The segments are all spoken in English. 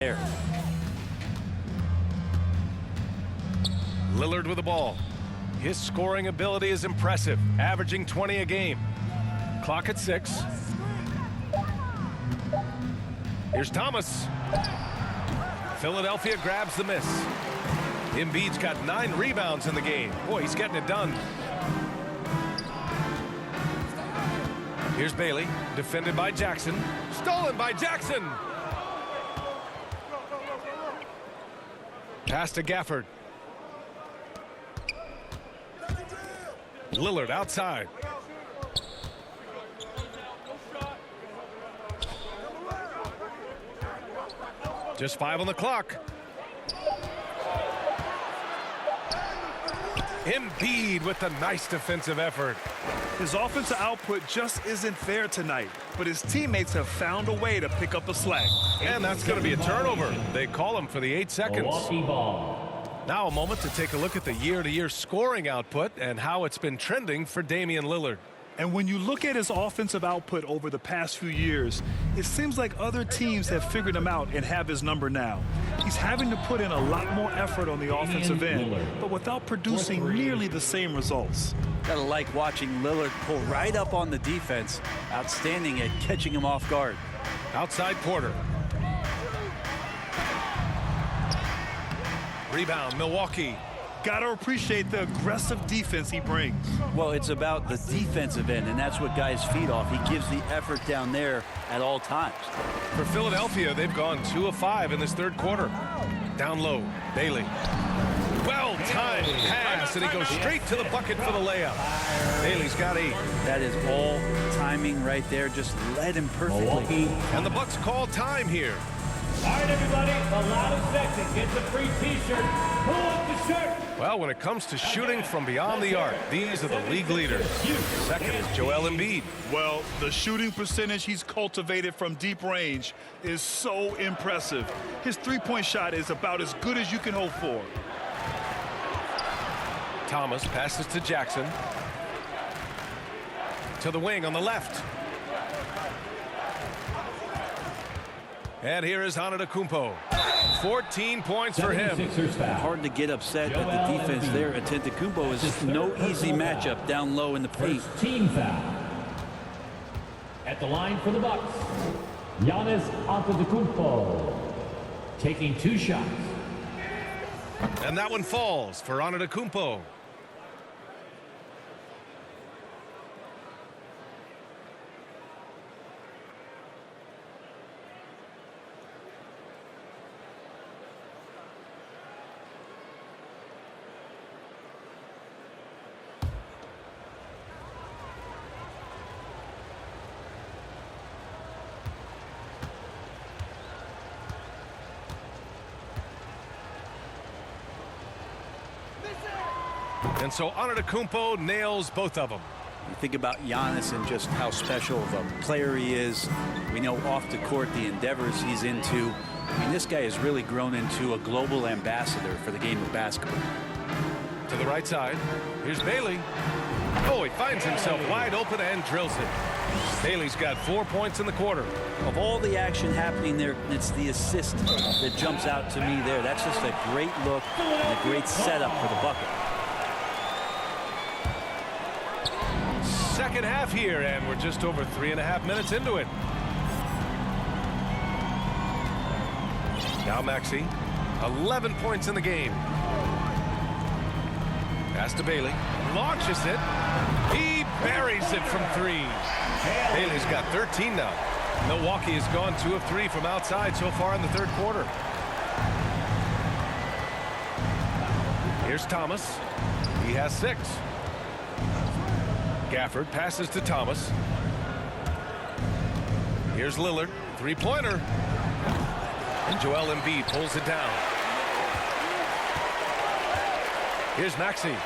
there. Lillard with the ball. His scoring ability is impressive, averaging 20 a game. Clock at 6. Here's Thomas. Philadelphia grabs the miss. Embiid's got 9 rebounds in the game. Boy, he's getting it done. Here's Bailey, defended by Jackson. Stolen by Jackson. Pass to Gafford. Lillard outside. Just 5 on the clock. Embiid with a nice defensive effort. His offensive output just isn't there tonight, but his teammates have found a way to pick up the slack. And that's going to be a turnover. They call him for the 8 seconds. Milwaukee ball. Now a moment to take a look at the year-to-year scoring output and how it's been trending for Damian Lillard. And when you look at his offensive output over the past few years, it seems like other teams have figured him out and have his number now. He's having to put in a lot more effort on the offensive end, but without producing nearly the same results. Gotta like watching Lillard pull right up on the defense. Outstanding at catching him off guard. Outside Porter. Rebound, Milwaukee. Gotta appreciate the aggressive defense he brings. Well, it's about the defensive end, and that's what guys feed off. He gives the effort down there at all times. For Philadelphia, they've gone 2 of 5 in this third quarter. Down low, Bailey. Well-timed pass, and he goes straight to the bucket for the layup. Bailey's got 8. That is all timing right there. Just led him perfectly. And the Bucks call time here. All right, everybody, the loudest section gets a free T-shirt. Pull up the shirt. Well, when it comes to shooting from beyond the arc, these are the league leaders. Second is Joel Embiid. Well, the shooting percentage he's cultivated from deep range is so impressive. His three-point shot is about as good as you can hope for. Thomas passes to Jackson. To the wing on the left. And here is Antetokounmpo. 14 points for him. Hard to get upset at the defense there. Antetokounmpo is just no easy matchup down low in the paint. Team foul. At the line for the Bucks, Giannis Antetokounmpo taking 2 shots. And that one falls for Antetokounmpo. And so Antetokounmpo nails both of them. You think about Giannis and just how special of a player he is. We know off the court the endeavors he's into. I mean, this guy has really grown into a global ambassador for the game of basketball. To the right side, here's Bailey. Oh, he finds himself wide open and drills it. Bailey's got 4 points in the quarter. Of all the action happening there, it's the assist that jumps out to me there. That's just a great look and a great setup for the bucket. Second half here, and we're just over 3.5 minutes into it. Now Maxey, 11 points in the game. Pass to Bailey, launches it. He buries it from 3. Bailey's got 13 now. Milwaukee has gone 2 of 3 from outside so far in the third quarter. Here's Thomas. He has 6. Gafford passes to Thomas. Here's Lillard, 3-pointer. And Joel Embiid pulls it down. Here's Maxey.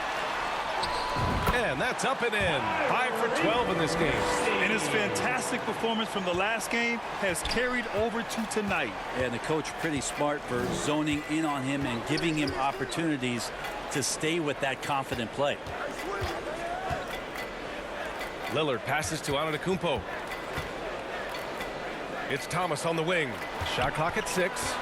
And that's up and in. 5 for 12 in this game. And his fantastic performance from the last game has carried over to tonight. And the coach pretty smart for zoning in on him and giving him opportunities to stay with that confident play. Lillard passes to Antetokounmpo. It's Thomas on the wing. Shot clock at 6.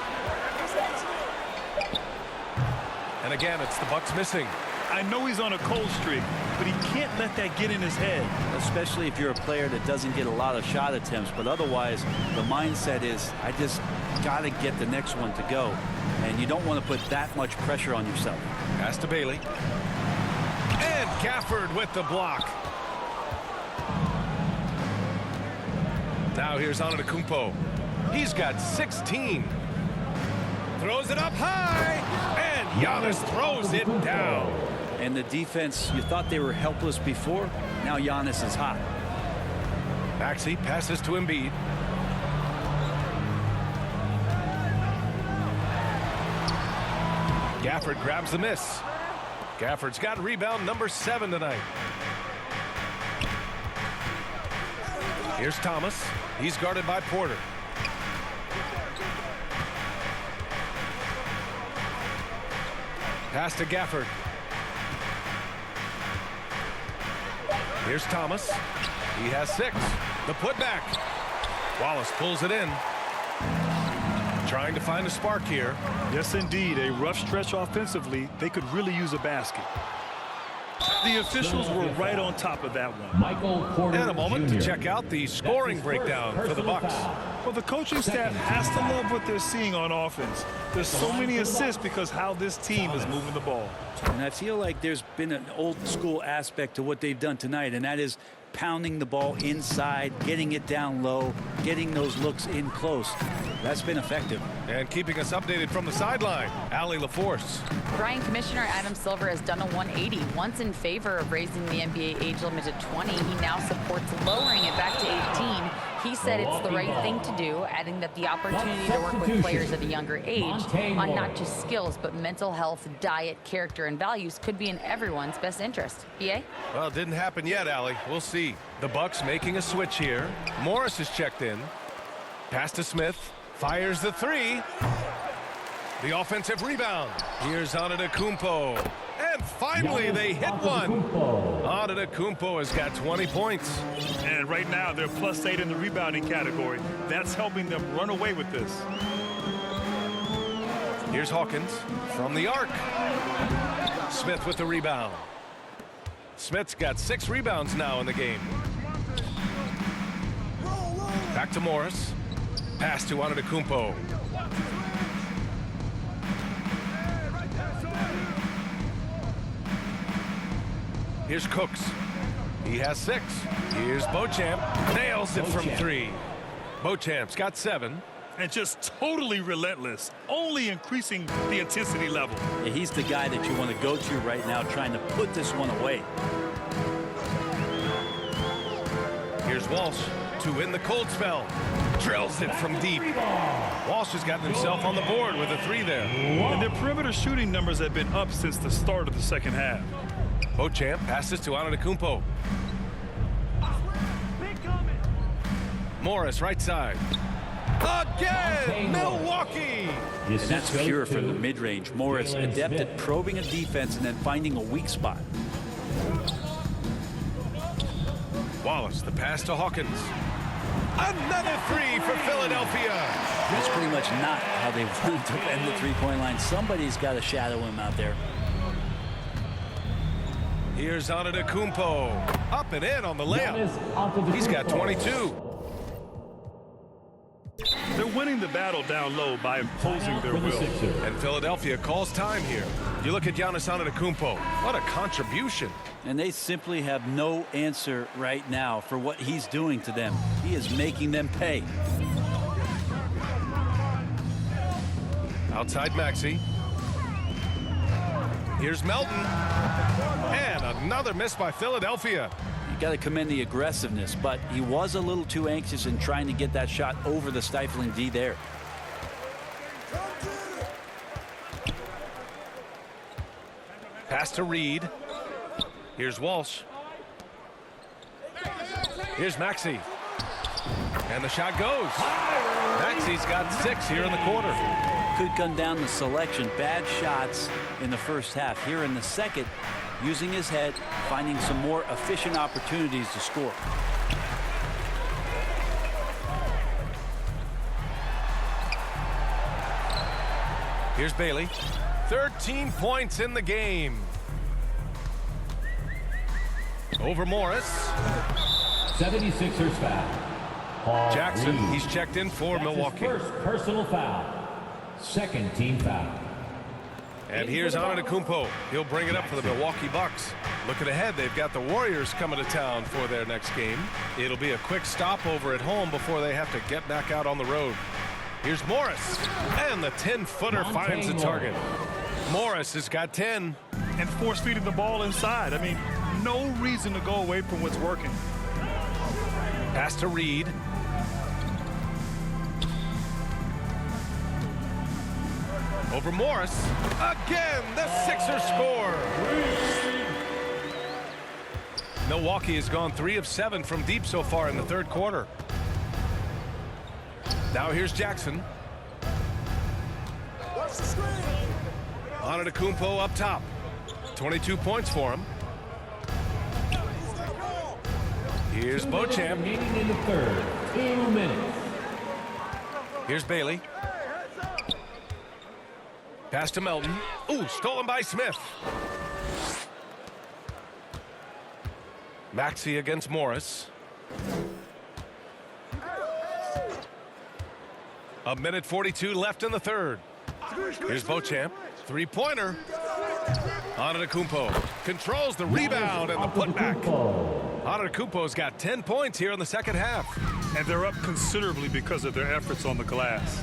And again, it's the Bucks missing. I know he's on a cold streak, but he can't let that get in his head. Especially if you're a player that doesn't get a lot of shot attempts, but otherwise the mindset is I just got to get the next one to go, and you don't want to put that much pressure on yourself. Pass to Bailey. And Gafford with the block. Now here's Antetokounmpo. He's got 16. Throws it up high, and Giannis throws it down. And the defense, you thought they were helpless before. Now Giannis is hot. Maxey passes to Embiid. Gafford grabs the miss. Gafford's got rebound number 7 tonight. Here's Thomas. He's guarded by Porter. Pass to Gafford. Here's Thomas. He has 6. The putback. Wallace pulls it in. Trying to find a spark here. Yes, indeed. A rough stretch offensively. They could really use a basket. The officials were right on top of that one. Michael Porter And a moment Jr. to check out the scoring breakdown for the Bucks. Well, the coaching staff has to love what they're seeing on offense. There's so many assists because how this team is moving the ball. And I feel like there's been an old school aspect to what they've done tonight, and that is pounding the ball inside, getting it down low, getting those looks in close. That's been effective. And keeping us updated from the sideline, Allie LaForce. Brian Commissioner Adam Silver has done a 180. Once in favor of raising the NBA age limit to 20, he now supports lowering it back to 18. He said it's the right thing to do, adding that the opportunity to work with players at a younger age on not just skills, but mental health, diet, character, and values could be in everyone's best interest. BA? Well, it didn't happen yet, Allie. We'll see. The Bucks making a switch here. Morris is checked in. Pass to Smith. Fires the 3. The offensive rebound. Here's Antetokounmpo. And finally, they hit one. Antetokounmpo has got 20 points. And right now, they're +8 in the rebounding category. That's helping them run away with this. Here's Hawkins from the arc. Smith with the rebound. Smith's got 6 rebounds now in the game. Back to Morris. Pass to Antetokounmpo. Here's Cooks. He has 6. Here's Beauchamp. Nails it from 3. Beauchamp's got 7. And just totally relentless, only increasing the intensity level. Yeah, he's the guy that you want to go to right now, trying to put this one away. Here's Walsh to win the cold spell. Drills it from deep. Walsh has gotten himself on the board with a 3 there. And their perimeter shooting numbers have been up since the start of the second half. Beauchamp passes to Antetokounmpo. Morris right side. Again, Milwaukee. And that's pure from the mid-range. Morris adept at probing a defense and then finding a weak spot. Wallace, the pass to Hawkins. Another 3 for Philadelphia. That's pretty much not how they want to defend the three-point line. Somebody's got to shadow him out there. Here's Antetokounmpo. Up and in on the layup. He's got 22. They're winning the battle down low by imposing their will. And Philadelphia calls time here. You look at Giannis Antetokounmpo. What a contribution. And they simply have no answer right now for what he's doing to them. He is making them pay. Outside Maxey. Here's Melton. And another miss by Philadelphia. You got to commend the aggressiveness, but he was a little too anxious in trying to get that shot over the stifling D there. Pass to Reed. Here's Walsh. Here's Maxey. And the shot goes. Maxey's got 6 here in the quarter. Could come down to selection. Bad shots in the first half. Here in the second, using his head, finding some more efficient opportunities to score. Here's Bailey. 13 points in the game. Over Morris. 76ers foul. Paul Jackson, Reed. he's checked in for That's Milwaukee. His first personal foul. Second team foul. And here's Antetokounmpo. He'll bring it up for the Milwaukee Bucks. Looking ahead, they've got the Warriors coming to town for their next game. It'll be a quick stopover at home before they have to get back out on the road. Here's Morris, and the 10-footer finds the target. Morris has got 10. And force feeding the ball inside. I mean, no reason to go away from what's working. Pass to Reed. Over Morris. Again, the Sixers score. Milwaukee has gone 3 of 7 from deep so far in the third quarter. Now here's Jackson. Antetokounmpo up top. 22 points for him. Here's Beauchamp. Remaining in the third. 2 minutes. Here's Bailey. Pass to Melton. Ooh, stolen by Smith. Maxey against Morris. A minute 42 left in the third. Here's Beauchamp. Three-pointer. Antetokounmpo controls the rebound and the putback. Antetokounmpo's got 10 points here in the second half. And they're up considerably because of their efforts on the glass.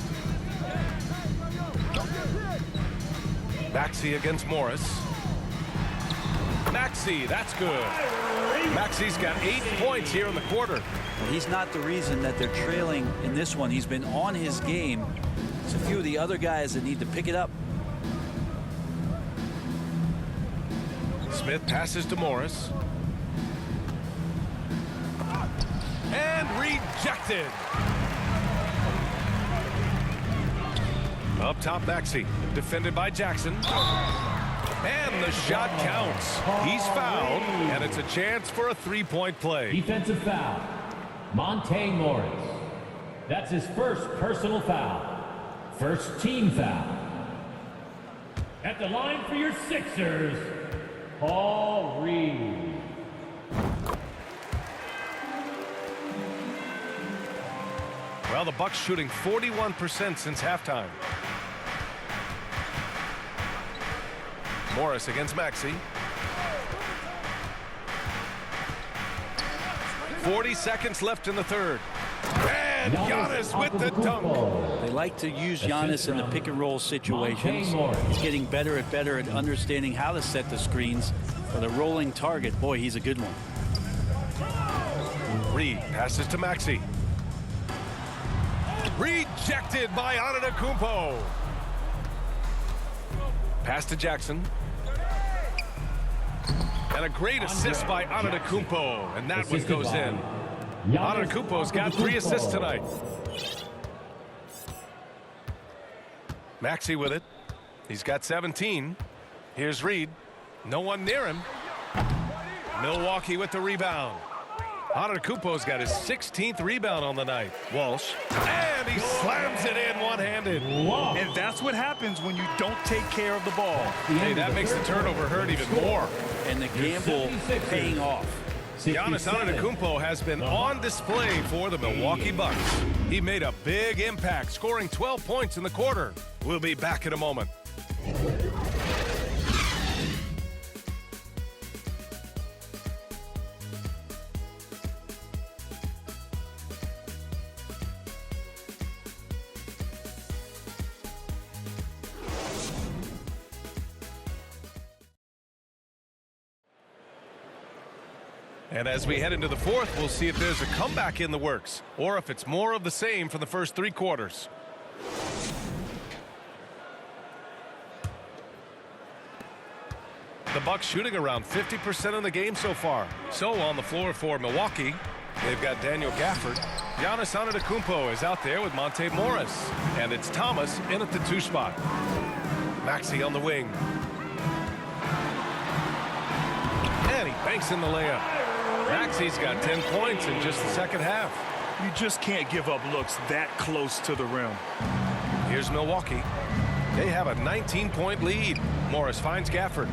Maxey against Morris. Maxey, that's good. Maxey's got 8 points here in the quarter. Well, he's not the reason that they're trailing in this one. He's been on his game. It's a few of the other guys that need to pick it up. Smith passes to Morris. And rejected. Up top, Maxey. Defended by Jackson. And the shot counts. He's fouled, and it's a chance for a three-point play. Defensive foul. Monte Morris. That's his first personal foul. First team foul. At the line for your Sixers, Paul Reed. Well, the Bucks shooting 41% since halftime. Morris against Maxey. 40 seconds left in the third. And Giannis with the dunk. They like to use Giannis in the pick and roll situations. He's getting better at understanding how to set the screens for the rolling target. Boy, he's a good one. Reed passes to Maxey. Rejected by Antetokounmpo. Pass to Jackson. And a great assist by Antetokounmpo. And that one goes in. Antetokounmpo's got 3 assists tonight. Maxey with it. He's got 17. Here's Reed. No one near him. Milwaukee with the rebound. Antetokounmpo's got his 16th rebound on the night. Walsh. And he slams it in one-handed. And that's what happens when you don't take care of the ball. Hey, that makes the turnover hurt even more. And the gamble paying off. Giannis Antetokounmpo has been on display for the Milwaukee Bucks. He made a big impact, scoring 12 points in the quarter. We'll be back in a moment. And as we head into the fourth, we'll see if there's a comeback in the works or if it's more of the same from the first 3 quarters. The Bucks shooting around 50% in the game so far. So on the floor for Milwaukee, they've got Daniel Gafford. Giannis Antetokounmpo is out there with Monte Morris. And it's Thomas in at the 2 spot. Maxey on the wing. And he banks in the layup. Maxey's got 10 points in just the second half. You just can't give up looks that close to the rim. Here's Milwaukee. They have a 19-point lead. Morris finds Gafford.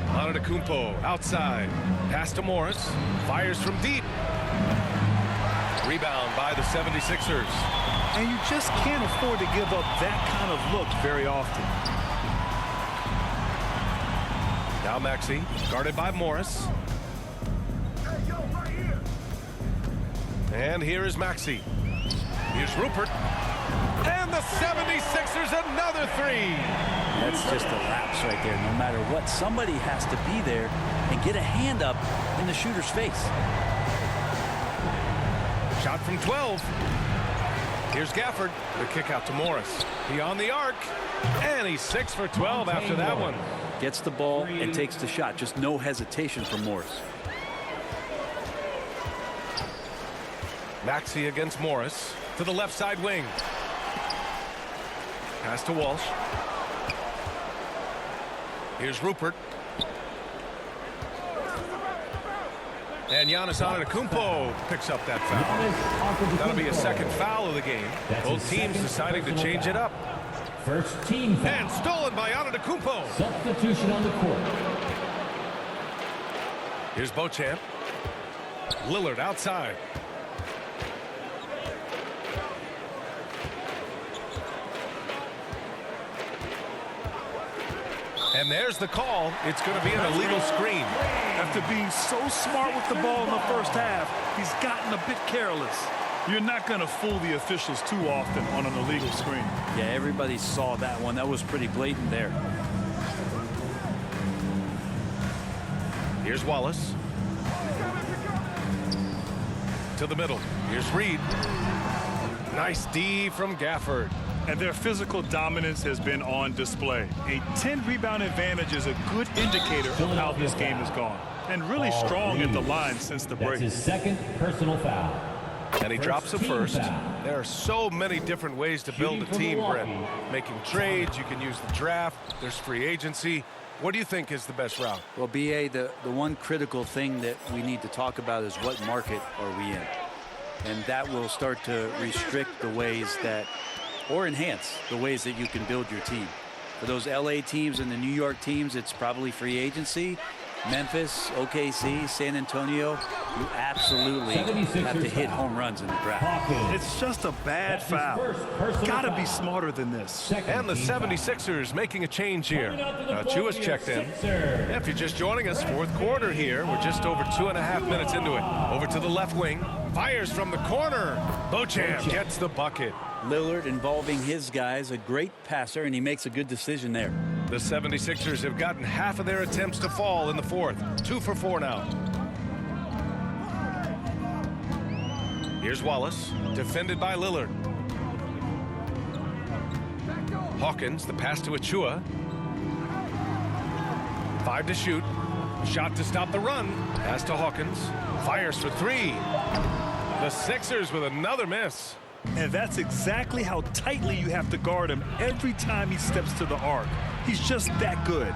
Antetokounmpo outside. Pass to Morris. Fires from deep. Rebound by the 76ers. And you just can't afford to give up that kind of look very often. Now Maxey, guarded by Morris. And here is Maxey. Here's Rupert. And the 76ers another three. That's just a lapse right there. No matter what, somebody has to be there and get a hand up in the shooter's face. Shot from 12. Here's Gafford. The kick out to Morris. Beyond the arc. And he's 6 for 12 after that one. Gets the ball and takes the shot. Just no hesitation from Morris. Maxey against Morris. To the left side wing. Pass to Walsh. Here's Rupert. And Giannis Antetokounmpo picks up that foul. That'll be a second foul of the game. Both teams deciding to change it up. First team foul. And stolen by Antetokounmpo. Substitution on the court. Here's Beauchamp. Lillard outside. And there's the call. It's going to be an illegal screen. After being so smart with the ball in the first half, he's gotten a bit careless. You're not going to fool the officials too often on an illegal screen. Yeah, everybody saw that one. That was pretty blatant there. Here's Wallace. To the middle. Here's Reed. Nice D from Gafford. And their physical dominance has been on display. A 10-rebound advantage is a good indicator of how this game has gone. And really strong at the line since the break. That's his second personal foul. And he drops a team first. foul. There are so many different ways to build a team, Brent. Making trades, you can use the draft, there's free agency. What do you think is the best route? Well, BA, the one critical thing that we need to talk about is what market are we in? And that will start to restrict the ways that, or enhance the ways that you can build your team. For those LA teams and the New York teams, it's probably free agency. Memphis, OKC, San Antonio, you absolutely have to hit home runs in the draft. It's just a bad foul. Gotta be smarter than this. And the 76ers making a change here. Chua's checked in. If you're just joining us, fourth quarter here. We're just over 2.5 minutes into it. Over to the left wing. Fires from the corner. Beauchamp gets the bucket. Lillard involving his guys, a great passer, and he makes a good decision there. The 76ers have gotten half of their attempts to fall in the fourth. 2 for 4 now. Here's Wallace, defended by Lillard. Hawkins, the pass to Achua. 5 to shoot. Shot to stop the run. Pass to Hawkins. Fires for 3. The Sixers with another miss. And that's exactly how tightly you have to guard him every time he steps to the arc. He's just that good.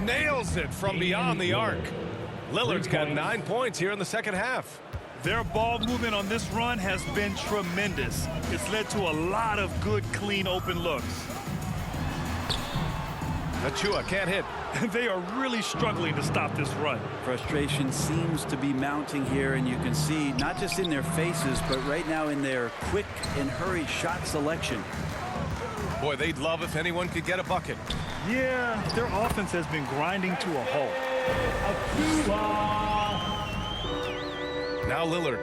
Nails it from beyond the arc. Lillard's got 9 points here in the second half. Their ball movement on this run has been tremendous. It's led to a lot of good, clean, open looks. Achua can't hit. They are really struggling to stop this run. Frustration seems to be mounting here, and you can see not just in their faces, but right now in their quick and hurried shot selection. Boy, they'd love if anyone could get a bucket. Yeah, their offense has been grinding to a halt. Now Lillard.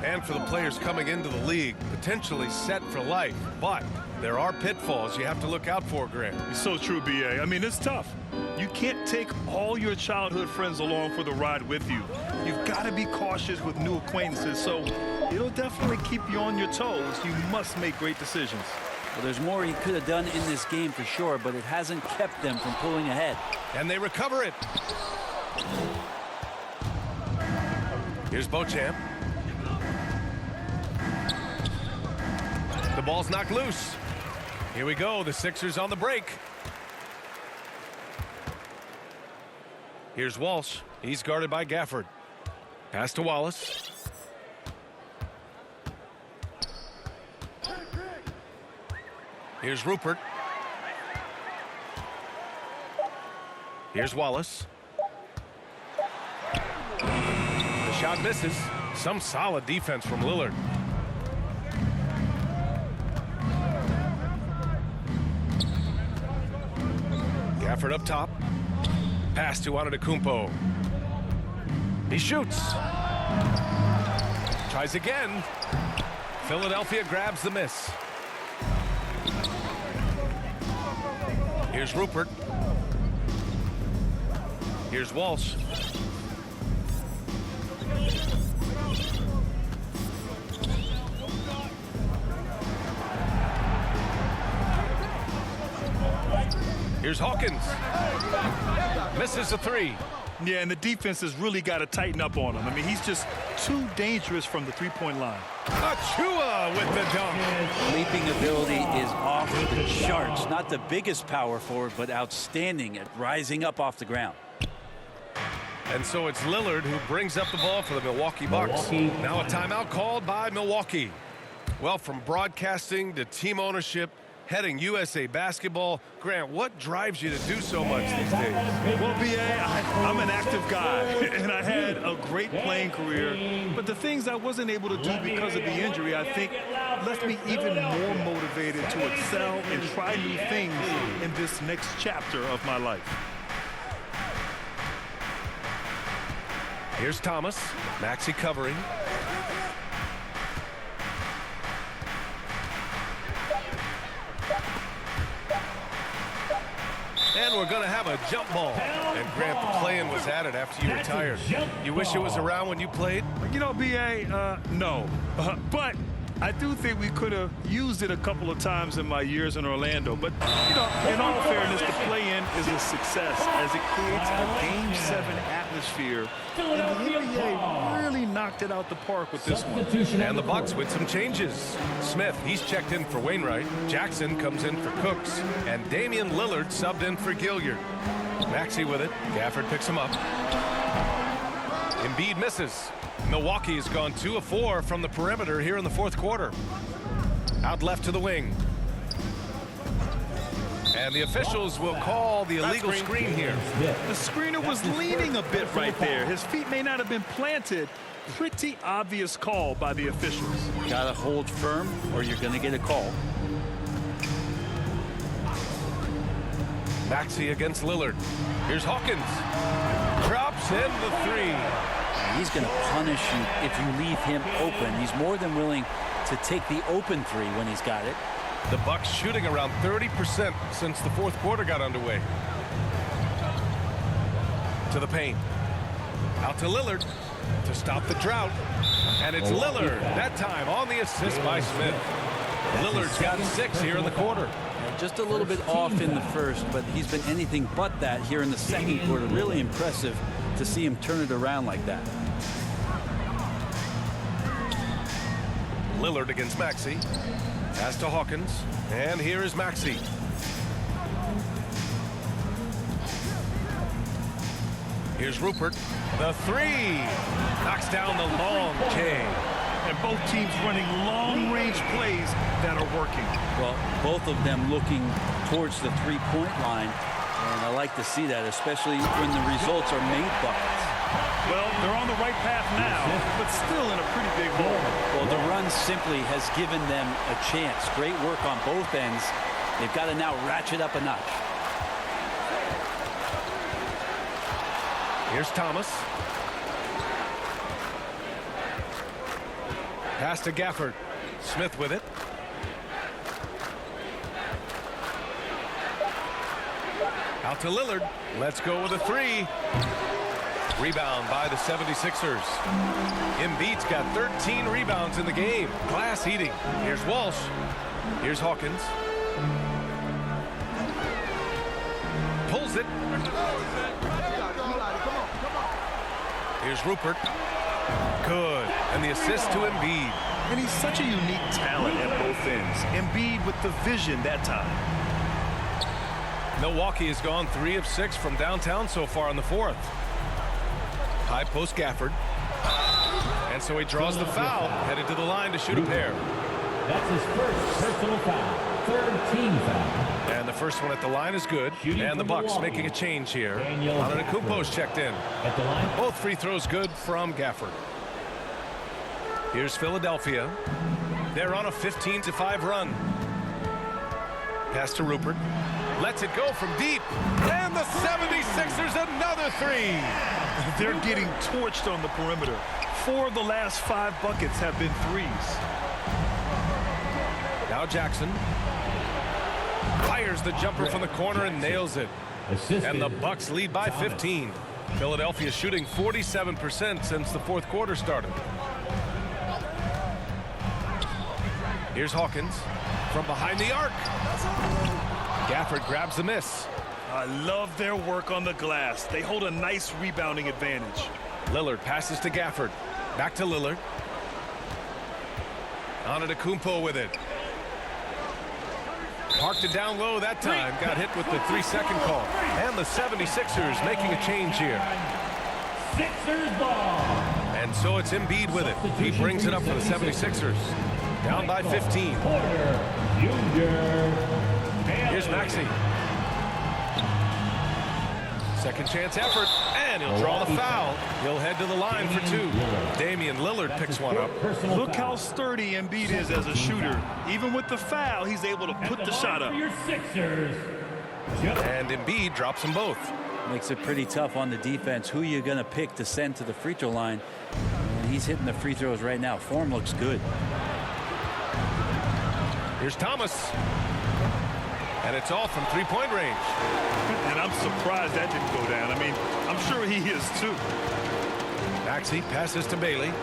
And for the players coming into the league, potentially set for life. But there are pitfalls you have to look out for, Grant. It's so true, BA. I mean, it's tough. You can't take all your childhood friends along for the ride with you. You've got to be cautious with new acquaintances, so it'll definitely keep you on your toes. You must make great decisions. Well, there's more he could have done in this game for sure, but it hasn't kept them from pulling ahead. And they recover it. Here's Beauchamp. The ball's knocked loose. Here we go. The Sixers on the break. Here's Walsh. He's guarded by Gafford. Pass to Wallace. Here's Rupert. Here's Wallace. The shot misses. Some solid defense from Lillard. Gafford up top. Pass to Antetokounmpo. He shoots. Tries again. Philadelphia grabs the miss. Here's Rupert. Here's Walsh. Here's Hawkins. Misses the three. Yeah, and the defense has really got to tighten up on him. I mean, he's just too dangerous from the three-point line. Achua with the dunk. Leaping ability is off the charts. Not the biggest power forward, but outstanding at rising up off the ground. And so it's Lillard who brings up the ball for the Milwaukee Bucks. Now a timeout called by Milwaukee. Well, from broadcasting to team ownership, heading USA Basketball, Grant, what drives you to do so much these days? Well, B.A., I'm an active guy, and I had a great playing career. But the things I wasn't able to do because of the injury, I think, left me even more motivated to excel and try new things in this next chapter of my life. Here's Thomas. Maxey covering. And we're going to have a jump ball. And Grant, the play-in was added after you retired. You wish it was around when you played? You know, B.A., no. But I do think we could have used it a couple of times in my years in Orlando. But, you know, in all fairness, the play-in is a success as it creates a Game 7 atmosphere. And the NBA really knocked it out the park with this one. And the Bucks with some changes. Smith, he's checked in for Wainwright. Jackson comes in for Cooks. And Damian Lillard subbed in for Gilliard. Maxey with it. Gafford picks him up. Embiid misses. Milwaukee has gone 2 of 4 from the perimeter here in the fourth quarter. Out left to the wing. And the officials will call the illegal screen here. The screener was leaning a bit right there. His feet may not have been planted. Pretty obvious call by the officials. Got to hold firm or you're going to get a call. Maxey against Lillard. Here's Hawkins. Drops in the three. He's going to punish you if you leave him open. He's more than willing to take the open three when he's got it. The Bucks shooting around 30% since the fourth quarter got underway. To the paint. Out to Lillard to stop the drought. And it's Lillard, that time on the assist by Smith. Lillard's got 6 here in the quarter. Just a little bit off in the first, but he's been anything but that here in the second quarter. Really impressive to see him turn it around like that. Lillard against Maxey. Pass to Hawkins. And here is Maxey. Here's Rupert. The three. Knocks down the long J. And both teams running long-range plays that are working. Well, both of them looking towards the three-point line. And I like to see that, especially when the results are made buckets. Well, they're on the right path now, but still in a pretty big hole. Well, the run simply has given them a chance. Great work on both ends. They've got to now ratchet up a notch. Here's Thomas. Pass to Gafford. Smith with it. Out to Lillard. Let's go with a three. Rebound by the 76ers. Embiid's got 13 rebounds in the game. Glass eating. Here's Walsh. Here's Hawkins. Pulls it. Here's Rupert. Good. And the assist to Embiid. And he's such a unique talent at both ends. Embiid with the vision that time. Milwaukee has gone 3 of 6 from downtown so far in the fourth. High post Gafford. And so he draws the foul, headed to the line to shoot a pair. That's his first personal foul. third team foul. And the first one at the line is good. Shooting And the from Bucks Milwaukee. making a change here. Daniel Antetokounmpo's checked in. At the line, Both free throws good from Gafford. Here's Philadelphia. They're on a 15-5 run. Pass to Rupert. Lets it go from deep. And the 76ers another three. They're getting torched on the perimeter. 4 of the last 5 buckets have been threes. Now Jackson fires the jumper from the corner and nails it. assisted. And the Bucks lead by 15. Philadelphia shooting 47% since the fourth quarter started. Here's Hawkins from behind the arc. Gafford grabs the miss. I love their work on the glass. They hold a nice rebounding advantage. Lillard passes to Gafford. Back to Lillard. Antetokounmpo with it. Parked it down low that time. Got hit with the 3-second call. And the 76ers making a change here. Sixers ball. And so it's Embiid with it. He brings it up for the 76ers. Down by 15. Porter Jr. Here's Maxey. Second chance effort, and he'll draw the foul. He'll head to the line for 2. Damian Lillard picks one up. Look how sturdy Embiid is as a shooter. Even with the foul, he's able to put the shot up. Your Sixers. And Embiid drops them both. Makes it pretty tough on the defense. Who you going to pick to send to the free throw line? And he's hitting the free throws right now. Form looks good. Here's Thomas. And it's all from three-point range. And I'm surprised that didn't go down. I mean, I'm sure he is too. Maxey passes to Bailey. 2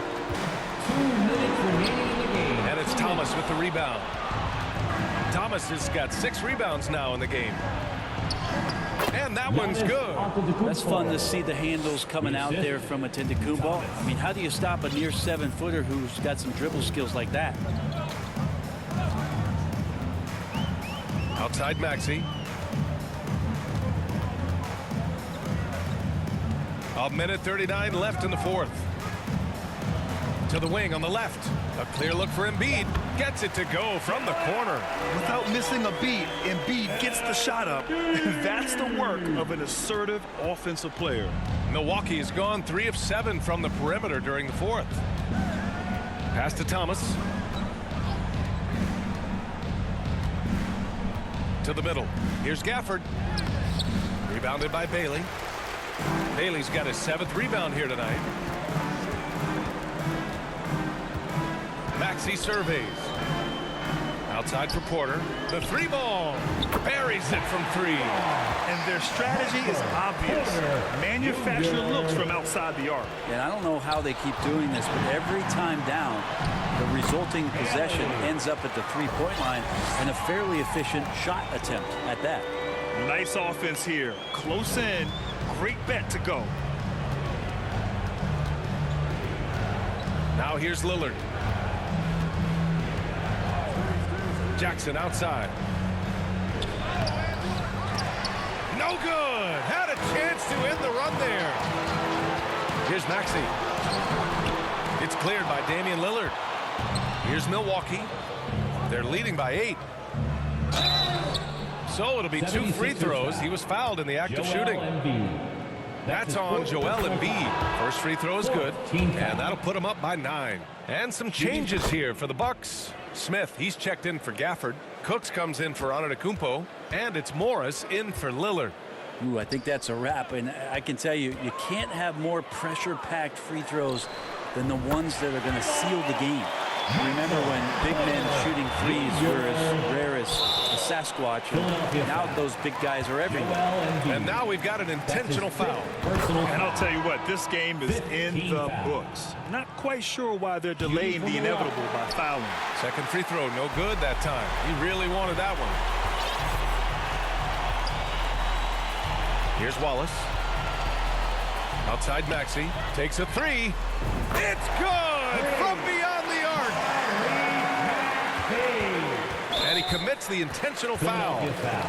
minutes remaining in the game. And it's Thomas with the rebound. Thomas has got 6 rebounds now in the game. And that one's good. That's fun to see the handles coming out there from Antetokounmpo. I mean, how do you stop a near 7-footer who's got some dribble skills like that? Outside Maxey. A minute 39 left in the fourth. To the wing on the left. A clear look for Embiid. Gets it to go from the corner. Without missing a beat, Embiid gets the shot up. That's the work of an assertive offensive player. Milwaukee has gone 3 of 7 from the perimeter during the fourth. Pass to Thomas. To the middle. Here's Gafford. Rebounded by Bailey. Bailey's got his 7th rebound here tonight. Maxey surveys. Outside for Porter. The 3 ball. Buries it from 3. And their strategy is obvious. Manufacture looks from outside the arc. And I don't know how they keep doing this, but every time down, the resulting possession ends up at the 3-point line and a fairly efficient shot attempt at that. Nice offense here. Close in. Great bet to go. Now here's Lillard. Jackson outside. No good. Had a chance to end the run there. Here's Maxey. It's cleared by Damian Lillard. Here's Milwaukee. They're leading by 8. So it'll be 2 free throws. He was fouled in the act of shooting. That's on Joel Embiid. First free throw is good, and that'll put him up by 9. And some changes here for the Bucks. Smith, he's checked in for Gafford. Cooks comes in for Antetokounmpo, and it's Morris in for Lillard. Ooh, I think that's a wrap, and I can tell you, you can't have more pressure-packed free throws than the ones that are going to seal the game. Remember when big men shooting threes were as rare as a Sasquatch, and now those big guys are everywhere. And now we've got an intentional foul. And I'll tell you what, this game is in the books. Not quite sure why they're delaying the inevitable by fouling. Second free throw, no good that time. He really wanted that one. Here's Wallace. Outside Maxey. Takes a 3. It's good from beyond the arc. And he commits the intentional foul.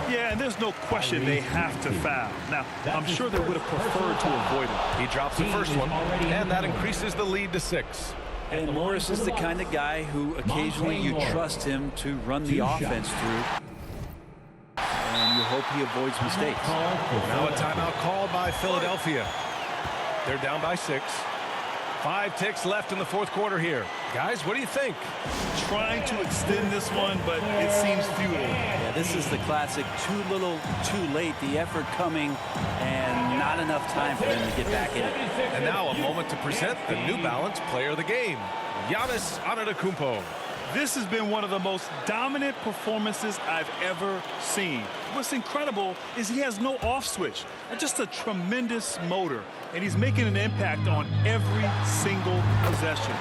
Yeah, and there's no question they have to foul. Now, I'm sure they would have preferred to avoid it. He drops the first one, and that increases the lead to 6. And Morris is the kind of guy who occasionally you trust him to run the offense through. hope he avoids mistakes. Now a timeout called by Philadelphia. They're down by 6. 5 ticks left in the fourth quarter here. Guys, what do you think? Trying to extend this one, but it seems futile. Yeah, this is the classic too little, too late. The effort coming and not enough time for them to get back in it. And now a moment to present the New Balance Player of the Game, Giannis Antetokounmpo. This has been one of the most dominant performances I've ever seen. What's incredible is he has no off switch, just a tremendous motor, and he's making an impact on every single possession.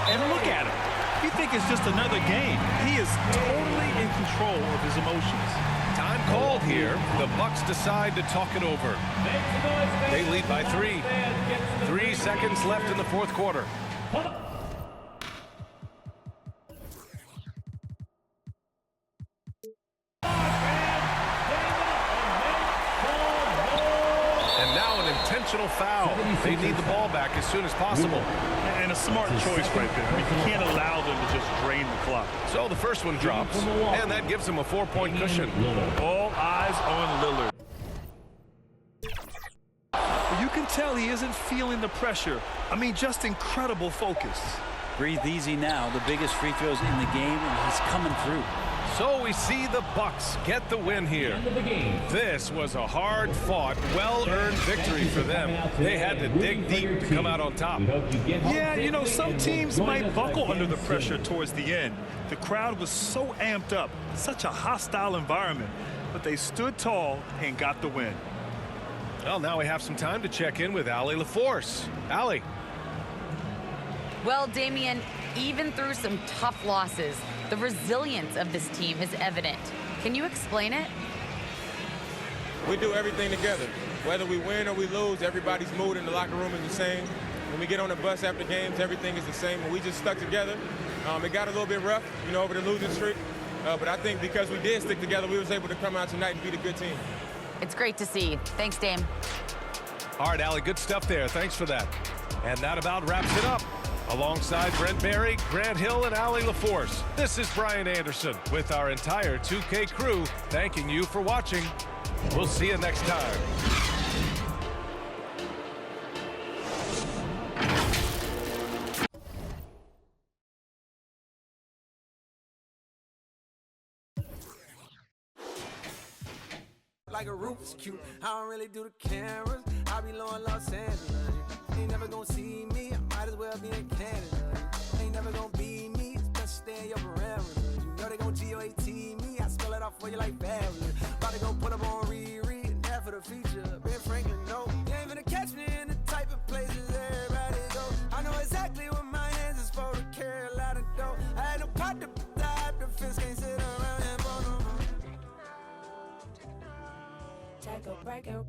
And look at him. You think it's just another game. He is totally in control of his emotions. Time called here. The Bucks decide to talk it over. They lead by 3. 3 seconds left in the fourth quarter. Intentional foul. They need the ball back as soon as possible. And a smart choice right there. I mean, you can't allow them to just drain the clock. So the first one drops, and that gives them a 4-point cushion. All eyes on Lillard. You can tell he isn't feeling the pressure. I mean, just incredible focus. Breathe easy now. The biggest free throws in the game, and he's coming through. So we see the Bucks get the win here. This was a hard-fought, well-earned victory for them. They had to dig deep to come out on top. Yeah, you know, some teams might buckle under the pressure towards the end. The crowd was so amped up, such a hostile environment, but they stood tall and got the win. Well, now we have some time to check in with Allie LaForce. Allie. Well, Damian, even through some tough losses, the resilience of this team is evident. Can you explain it? We do everything together. Whether we win or we lose, everybody's mood in the locker room is the same. When we get on the bus after games, everything is the same. And we just stuck together. It got a little bit rough, you know, over the losing streak. But I think because we did stick together, we was able to come out tonight and beat a good team. It's great to see. Thanks, Dame. All right, Allie, good stuff there. Thanks for that. And that about wraps it up. Alongside Brent Barry, Grant Hill, and Allie LaForce, this is Brian Anderson with our entire 2K crew thanking you for watching. We'll see you next time. Like a roof is cute. I don't really do the cameras. I be low in Los Angeles. You ain't never gonna see me. I might as well be in Canada. Ain't never gonna be me. It's best to stay in your parameters. You know they gon' GOAT me. I spell it off for you like fabulous. About to go put up on Riri and that for the feature. Ben Franklin, no. You ain't gonna catch me in the type of places everybody go. I know exactly what my hands is for to carry a lot of dough. I had no pot to dive. The fence can't sit around and bone. Take a break and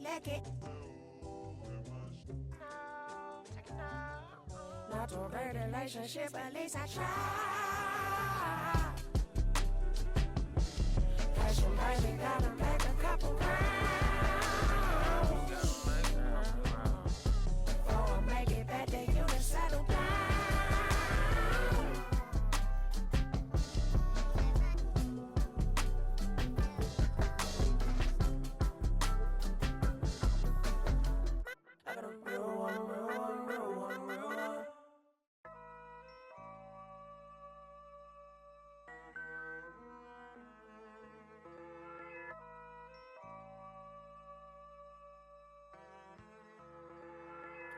lick it. Not to a great relationship, at least I try. Passion, baby, gotta make a couple rounds. Oh, I make it better, you to settle down. I got a real one.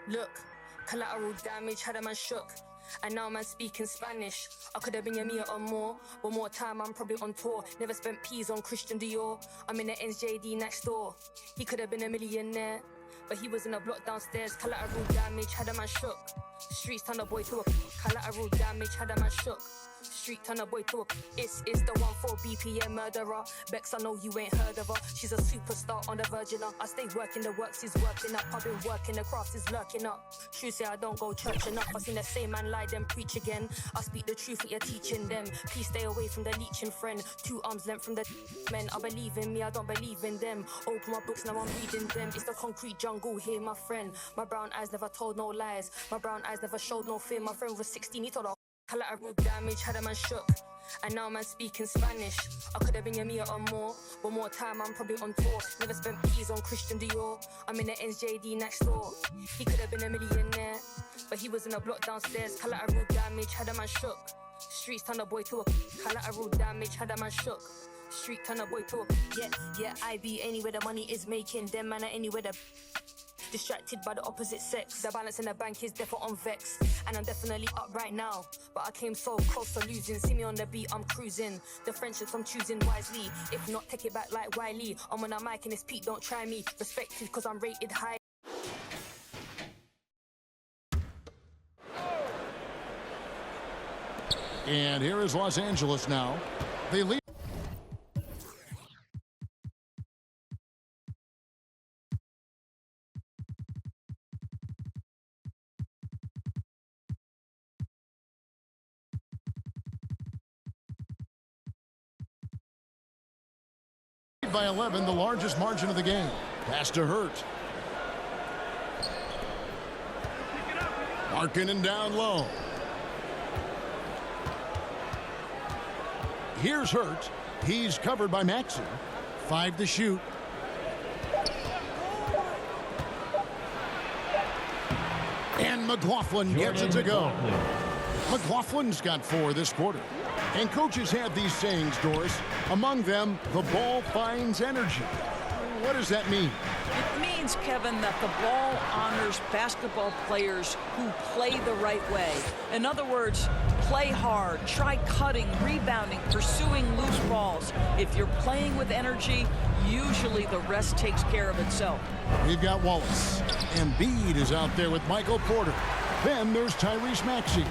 Look, collateral damage had a man shook. And now man speaking Spanish. I could have been your Mia or more. One more time I'm probably on tour. Never spent peas on Christian Dior. I'm in the NJD next door. He could have been a millionaire, but he was in a block downstairs. Collateral damage had a man shook. Streets turn a boy to a collateral damage had a man shook. Street turn a boy to a it's the one for BPM murderer. Bex, I know you ain't heard of her. She's a superstar on the virgin. I stay working, the works is working up. I've been working, the craft is lurking up. True say I don't go church enough. I seen the same man lie, then preach again. I speak the truth, what you're teaching them. Please stay away from the leeching friend. 2 arms length from the men. I believe in me, I don't believe in them. Open my books, now I'm reading them. It's the concrete jungle here, my friend. My brown eyes never told no lies. My brown eyes never showed no fear. My friend was 16, he told her Collateral damage, had a man shook. And now man speaking Spanish. I could have been a Mia or more. One more time, I'm probably on tour. Never spent peas on Christian Dior. I'm in the NJD next door. He could have been a millionaire, but he was in a block downstairs. Collateral damage, had a man shook. Streets turn a boy to a collateral damage, had a man shook. Street turn a boy to a yeah, I be anywhere the money is making. Them man are anywhere the distracted by the opposite sex. The balance in the bank is definitely on vex. And I'm definitely up right now, but I came so close to losing. See me on the beat, I'm cruising. The friendships I'm choosing wisely. If not, take it back like Wiley. I'm on a mic and it's Pete, don't try me. Respected cause I'm rated high. And here is Los Angeles now. They lead. By 11, the largest margin of the game. Pass to Hurt. Markkanen down low. Here's Hurt. He's covered by Maxey. 5 to shoot. And McLaughlin gets it to go. McLaughlin's got 4 this quarter. And coaches have these sayings, Doris. Among them, the ball finds energy. What does that mean? It means, Kevin, that the ball honors basketball players who play the right way. In other words, play hard, try cutting, rebounding, pursuing loose balls. If you're playing with energy, usually the rest takes care of itself. We've got Wallace. Embiid is out there with Michael Porter. Then there's Tyrese Maxey.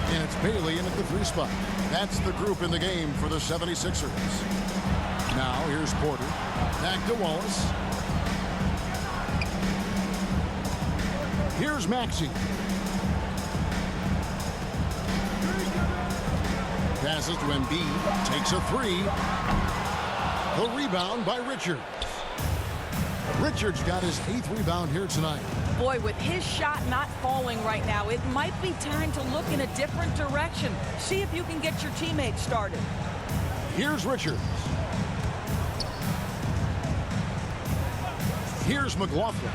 And it's Bailey in at the 3 spot. That's the group in the game for the 76ers. Now here's Porter. Back to Wallace. Here's Maxey. Passes to Embiid. Takes a 3. The rebound by Richards. Richards got his 8th rebound here tonight. Boy, with his shot not falling right now, it might be time to look in a different direction. See if you can get your teammates started. Here's Richards. Here's McLaughlin.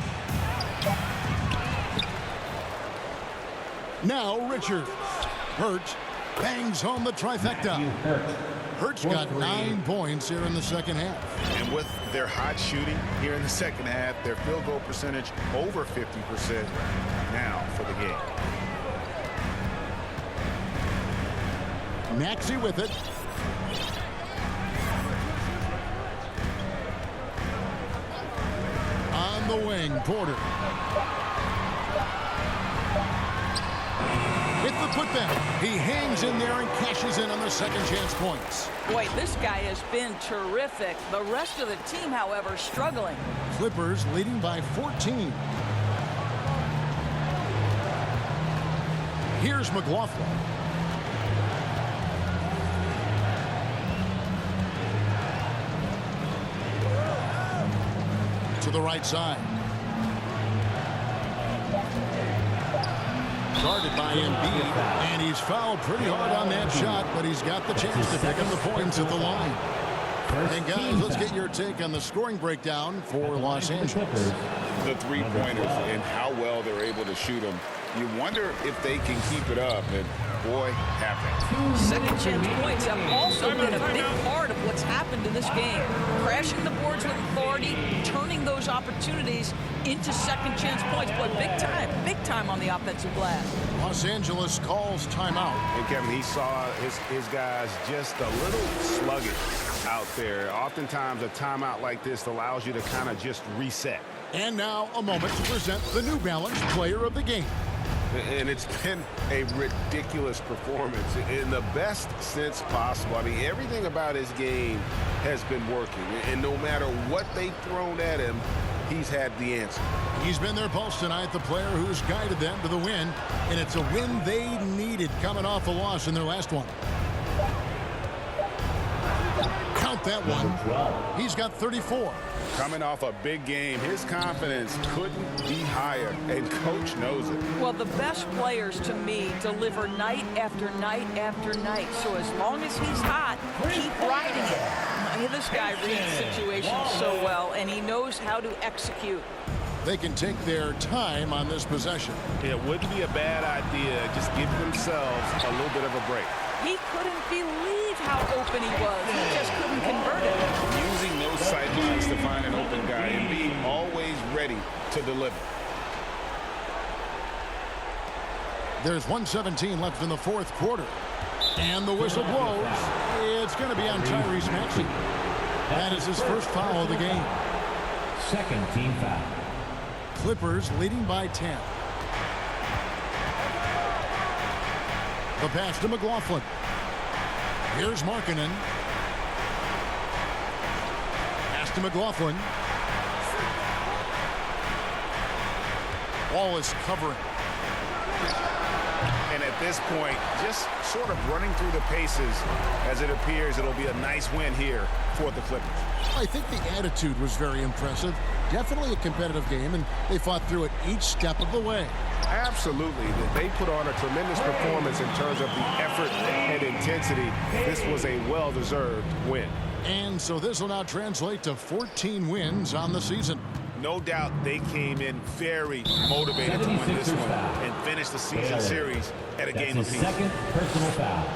Now Richards. Hurt bangs home the trifecta. Hurt's got 9 points here in the second half. And with their hot shooting here in the second half, their field goal percentage over 50% now for the game. Maxey with it. On the wing, Porter. With the putback, he hangs in there and cashes in on the second chance points. Boy, this guy has been terrific. The rest of the team, however, struggling. Clippers leading by 14. Here's McLaughlin. To the right side. Guarded by Embiid, and he's fouled pretty hard on that shot, but he's got the chance to pick up the points at the line. And guys, let's get your take on the scoring breakdown for Los Angeles. The three-pointers and how well they're able to shoot them. You wonder if they can keep it up, and boy, have they. Second chance points have also been a big part of what's happened in this game. Crashing the boards with authority, turning those opportunities into second chance points. Boy, big time on the offensive glass. Los Angeles calls timeout. And Kevin, he saw his guys just a little sluggish out there. Oftentimes a timeout like this allows you to kind of just reset. And now a moment to present the New Balance Player of the Game. And it's been a ridiculous performance in the best sense possible. I mean, everything about his game has been working. And no matter what they've thrown at him, he's had the answer. He's been their pulse tonight, the player who's guided them to the win. And it's a win they needed coming off a loss in their last one. Count that one. He's got 34. Coming off a big game, his confidence couldn't be higher, and Coach knows it. Well, the best players, to me, deliver night after night after night. So as long as he's hot, keep riding it. This guy reads situations so well, and he knows how to execute. They can take their time on this possession. It wouldn't be a bad idea. Just give themselves a little bit of a break. He couldn't believe how open he was. He just couldn't convert it. Using those sight lines to find an open guy and being always ready to deliver. There's 1:17 left in the fourth quarter. And the whistle blows. It's going to be on Tyrese Maxey. That is his first foul of the game. Second team foul. Clippers leading by 10. The pass to McLaughlin. Here's Markkanen. Pass to McLaughlin. Wallace covering. And at this point, just sort of running through the paces as it appears it'll be a nice win here for the Clippers. I think the attitude was very impressive. Definitely a competitive game, and they fought through it each step of the way. Absolutely. They put on a tremendous performance in terms of the effort and intensity. This was a well-deserved win. And so this will now translate to 14 wins on the season. No doubt they came in very motivated to win this one and finish the season series at a game apiece. Second personal foul.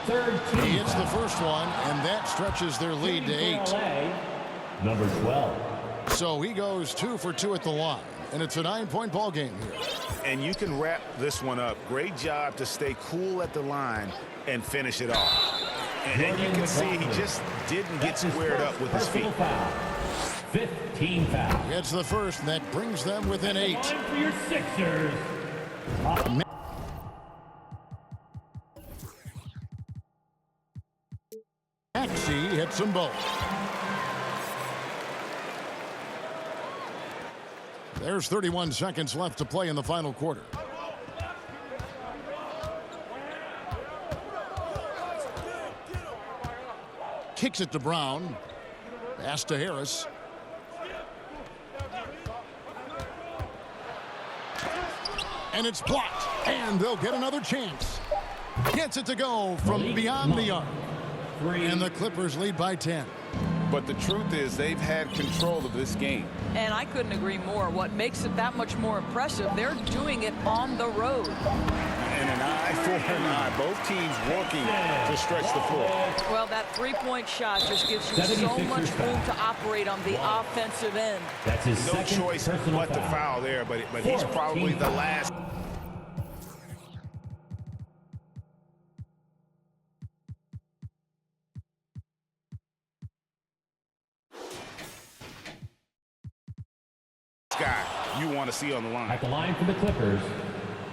Third team He hits foul. the first one, and that stretches their lead to 8. Number 12. So he goes 2 for 2 at the line, and it's a 9-point ball game here. And you can wrap this one up. Great job to stay cool at the line and finish it off. And you can see he just didn't get squared up with his feet. Foul. Fifth team foul. Gets the first, and that brings them within 8. Line for your Sixers. Maxey hits them both. There's 31 seconds left to play in the final quarter. Kicks it to Brown. Pass to Harris. And it's blocked. And they'll get another chance. Gets it to go from beyond the arc. And the Clippers lead by 10. But the truth is they've had control of this game. And I couldn't agree more. What makes it that much more impressive, they're doing it on the road. And an eye for an eye. Both teams working to stretch the floor. Well, that three-point shot just gives you so much room to operate on the offensive end. That's his No second choice personal but to foul there, but he's probably the last. Guy you want to see on the line. At the line for the Clippers,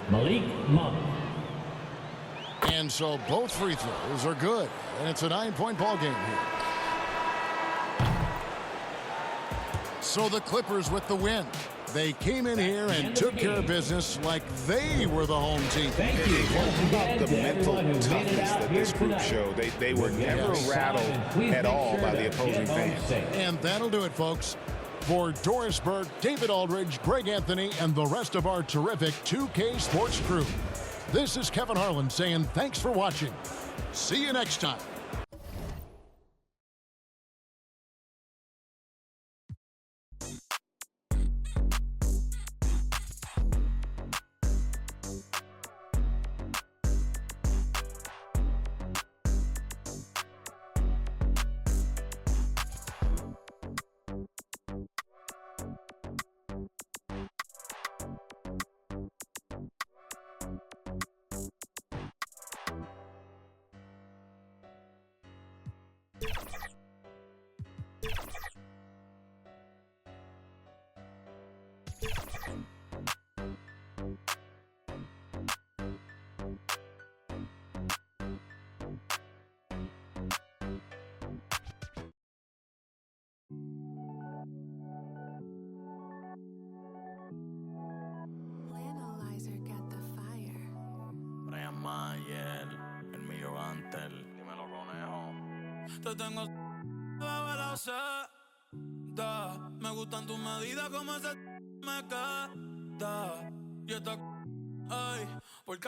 Malik Monk. And so both free throws are good. And it's a 9-point ball game here. So the Clippers with the win. They came in here and took care of business like they were the home team. Thank you. About the mental toughness that this group showed. They were never rattled at all by the opposing fans. And that'll do it, folks. For Doris Burke, David Aldridge, Greg Anthony, and the rest of our terrific 2K Sports crew, this is Kevin Harlan saying thanks for watching. See you next time. Brian Mayer, el mío Antel. Dímelo, conejo. Te tengo sé. Me gustan tus medidas como ese me queda. Y esta ay, porque